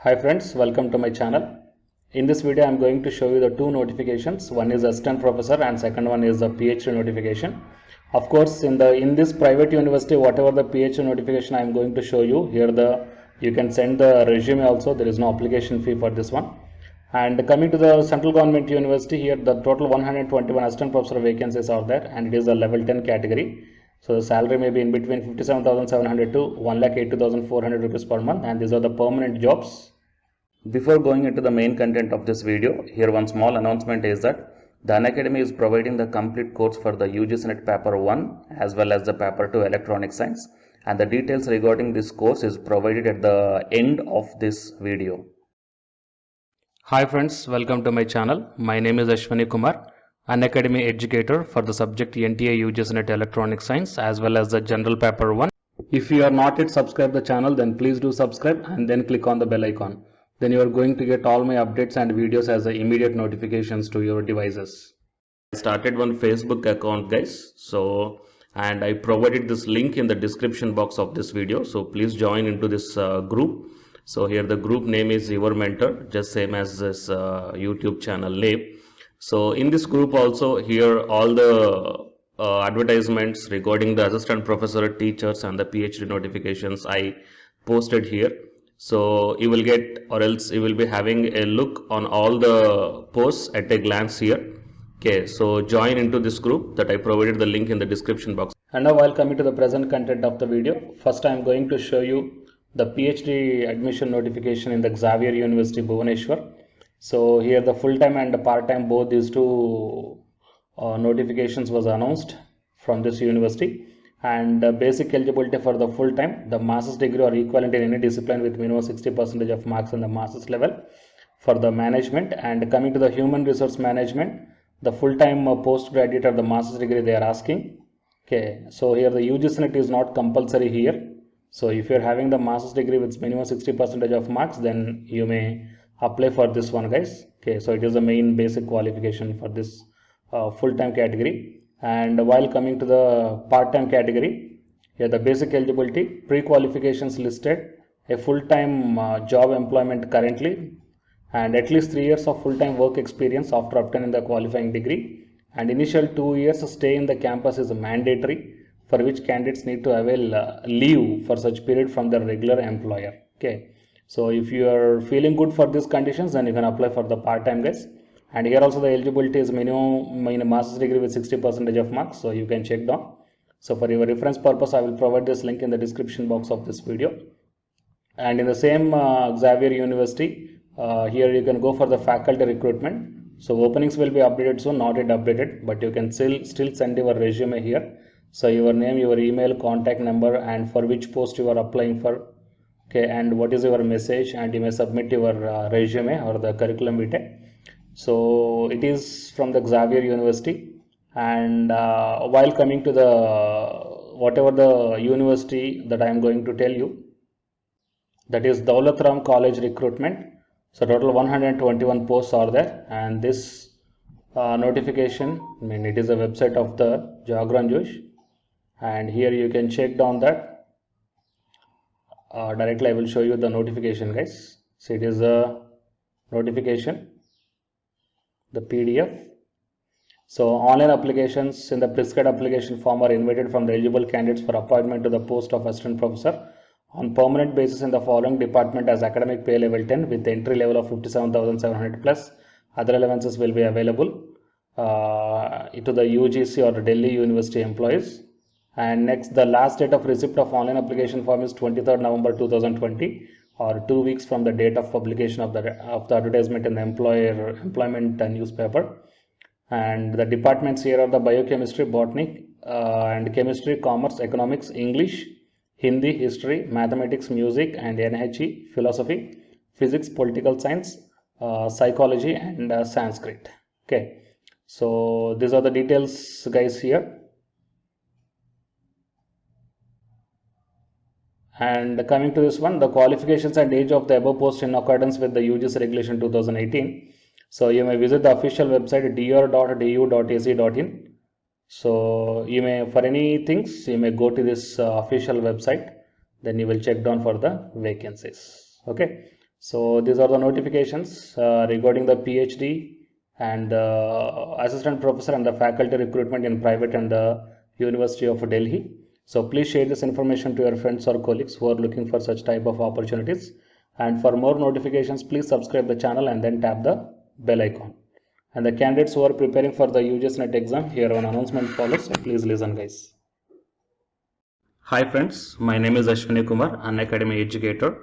Hi friends, welcome to my channel. In this video, I am going to show you the two notifications. One is assistant professor and second one is the PhD notification. Of course, in this private university, whatever the PhD notification I am going to show you, here you can send the resume also. There is no application fee for this one. And coming to the central government university, here the total 121 assistant professor vacancies are there, and it is a level 10 category. So the salary may be in between 57,700 to 1,80,400 rupees per month, and these are the permanent jobs. Before going into the main content of this video, here one small announcement is that the Unacademy is providing the complete course for the UGC NET Paper 1 as well as the Paper 2 Electronic Science, and the details regarding this course is provided at the end of this video. Hi friends, welcome to my channel. My name is Ashwani Kumar, Unacademy educator for the subject NTA UGC NET Electronic Science as well as the General Paper 1. If you are not yet subscribed the channel, then please do subscribe and then click on the bell icon. Then you are going to get all my updates and videos as immediate notifications to your devices. I started one Facebook account, guys. And I provided this link in the description box of this video. So please join into this group. So here the group name is Your Mentor, just same as this YouTube channel name. So in this group also, here all the advertisements regarding the assistant professor, teachers and the PhD notifications I posted here. So you will get, or else you will be having a look on all the posts at a glance here. Okay, so join into this group that I provided the link in the description box. And now while coming to the present content of the video, first I am going to show you the PhD admission notification in the Xavier University, Bhubaneswar. So here the full-time and the part-time, both these two notifications was announced from this university. And basic eligibility for the full-time, the master's degree or equivalent in any discipline with minimum 60% of marks in the master's level for the management. And coming to the human resource management, the full-time postgraduate or the master's degree they are asking. Okay, so here the UGC NET is not compulsory here. So if you are having the master's degree with minimum 60% of marks, then you may apply for this one, guys. Okay, so it is the main basic qualification for this full-time category. And while coming to the part-time category, here the basic eligibility, pre-qualifications listed, a full-time job employment currently, and at least 3 years of full-time work experience after obtaining the qualifying degree, and initial 2 years stay in the campus is mandatory, for which candidates need to avail leave for such period from their regular employer. Okay, so if you are feeling good for these conditions, then you can apply for the part-time, guys. And here also the eligibility is minimum master's degree with 60% of marks, so you can check down. So for your reference purpose, I will provide this link in the description box of this video. And in the same Xavier University, here you can go for the faculty recruitment. So openings will be updated soon, not yet updated, but you can still send your resume here. So your name, your email, contact number, and for which post you are applying for. Okay, and what is your message, and you may submit your resume or the curriculum vitae. So it is from the Xavier University. And while coming to the whatever the university that I am going to tell you, that is Daulat Ram College recruitment. So total 121 posts are there, and this notification, it is a website of the Jagran Josh, and here you can check down that directly. I will show you the notification, guys. So it is a notification, the PDF. So online applications in the prescribed application form are invited from the eligible candidates for appointment to the post of assistant professor on permanent basis in the following department as academic pay level 10 with the entry level of 57,700 plus. Other allowances will be available to the UGC or Delhi University employees. And next, the last date of receipt of online application form is 23rd November 2020, or 2 weeks from the date of publication of the advertisement in the employment newspaper. And the departments here are the biochemistry, botany, and chemistry, commerce, economics, English, Hindi, history, mathematics, music, and NHE, philosophy, physics, political science, psychology, and Sanskrit. Okay, so these are the details, guys, here. And coming to this one, the qualifications and age of the above post in accordance with the UGC regulation 2018. So you may visit the official website dr.du.ac.in. So you may, for any things, you may go to this official website, then you will check down for the vacancies. Okay, So these are the notifications regarding the PhD and assistant professor and the faculty recruitment in private and the University of Delhi. So please share this information to your friends or colleagues who are looking for such type of opportunities. And for more notifications, please subscribe the channel and then tap the bell icon. And the candidates who are preparing for the UGS NET exam, here an announcement follows, so please listen guys. Hi friends, my name is Ashwini Kumar, Unacademy educator.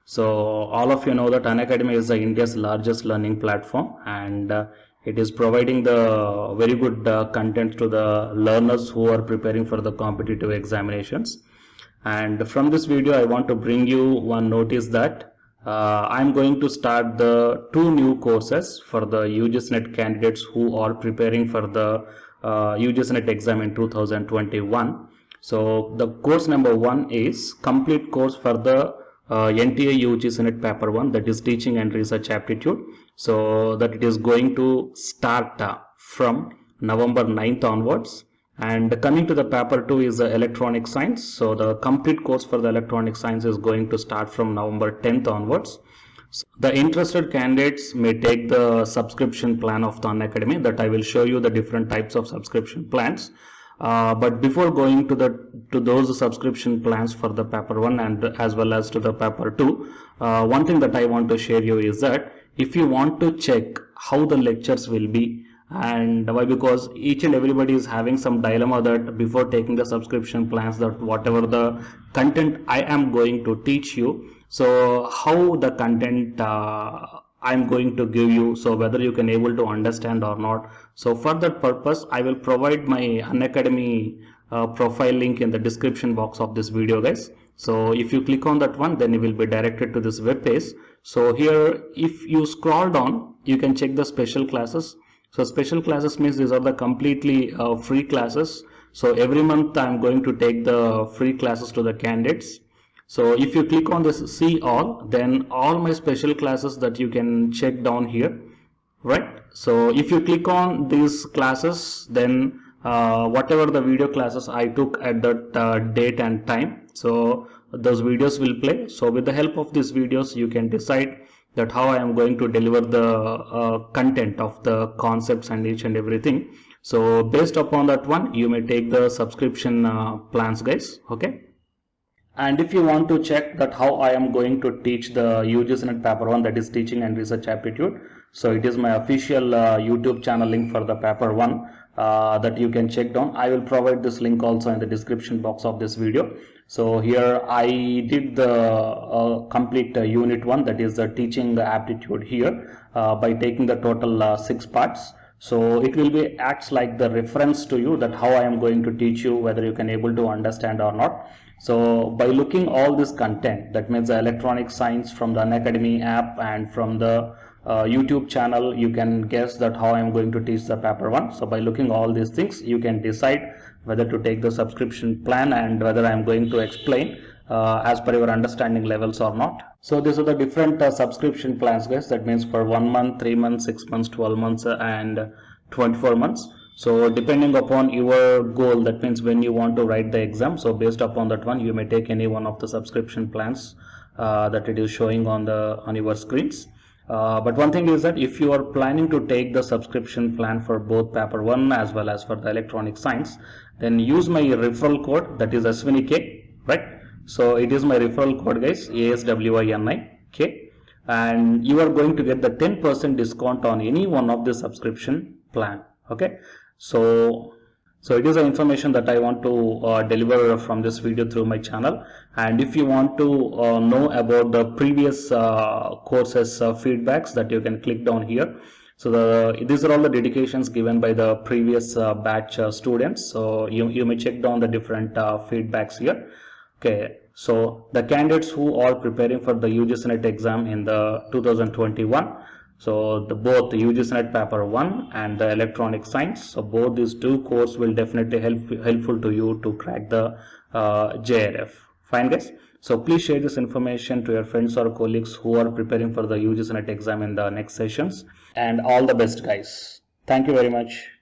So all of you know that Unacademy is India's largest learning platform, and it is providing the very good content to the learners who are preparing for the competitive examinations. And from this video I want to bring you one notice that I'm going to start the 2 new courses for the UGS NET candidates who are preparing for the UGS NET exam in 2021. So the course number 1 is complete course for the NTA UGS NET paper 1, that is teaching and research aptitude. So that it is going to start from November 9th onwards. And coming to the paper 2 is the electronic science. So the complete course for the electronic science is going to start from November 10th onwards. So the interested candidates may take the subscription plan of the Unacademy, that I will show you the different types of subscription plans. But before going to those subscription plans for the paper 1 and as well as to the paper 2, one thing that I want to share you is that if you want to check how the lectures will be, and why, because each and everybody is having some dilemma that before taking the subscription plans, that whatever the content I am going to teach you, so how the content I'm going to give you, so whether you can able to understand or not. So for that purpose I will provide my Unacademy profile link in the description box of this video guys. So if you click on that one, then you will be directed to this web page. So here if you scroll down, you can check the special classes. So special classes means these are the completely free classes. So every month I'm going to take the free classes to the candidates. So if you click on this see all, then all my special classes that you can check down here, right? So if you click on these classes, then whatever the video classes I took at that date and time, so those videos will play. So with the help of these videos you can decide that how I am going to deliver the content of the concepts and each and everything. So based upon that one, you may take the subscription plans guys, okay? And if you want to check that how I am going to teach the UGS NET paper 1, that is teaching and research aptitude, so it is my official YouTube channel link for the paper 1 that you can check down. I will provide this link also in the description box of this video. So here I did the complete unit 1, that is the teaching aptitude here by taking the total 6 parts. So it will be acts like the reference to you that how I am going to teach you, whether you can able to understand or not. So by looking all this content, that means the electronic science from the Unacademy app and from the YouTube channel, you can guess that how I am going to teach the paper 1. So by looking all these things, you can decide whether to take the subscription plan and whether I am going to explain as per your understanding levels or not. So these are the different subscription plans guys, that means for 1 month, 3 months, 6 months, 12 months and 24 months. So depending upon your goal, that means when you want to write the exam, so based upon that one you may take any one of the subscription plans that it is showing on your screens. But one thing is that if you are planning to take the subscription plan for both paper 1 as well as for the electronic science, then use my referral code, that is SWINIK, right? So it is my referral code guys, ASWINIK, and you are going to get the 10% discount on any one of the subscription plan, okay? So it is the information that I want to deliver from this video through my channel. And if you want to know about the previous courses feedbacks, that you can click down here. So these are all the dedications given by the previous batch students. So you may check down the different feedbacks here. Okay, so the candidates who are preparing for the UGS NET exam in the 2021, so both the UGS NET paper 1 and the electronic science, so both these 2 courses will definitely helpful to you to crack the JRF. Fine guys, so please share this information to your friends or colleagues who are preparing for the UGS NET exam in the next sessions, and all the best guys. Thank you very much.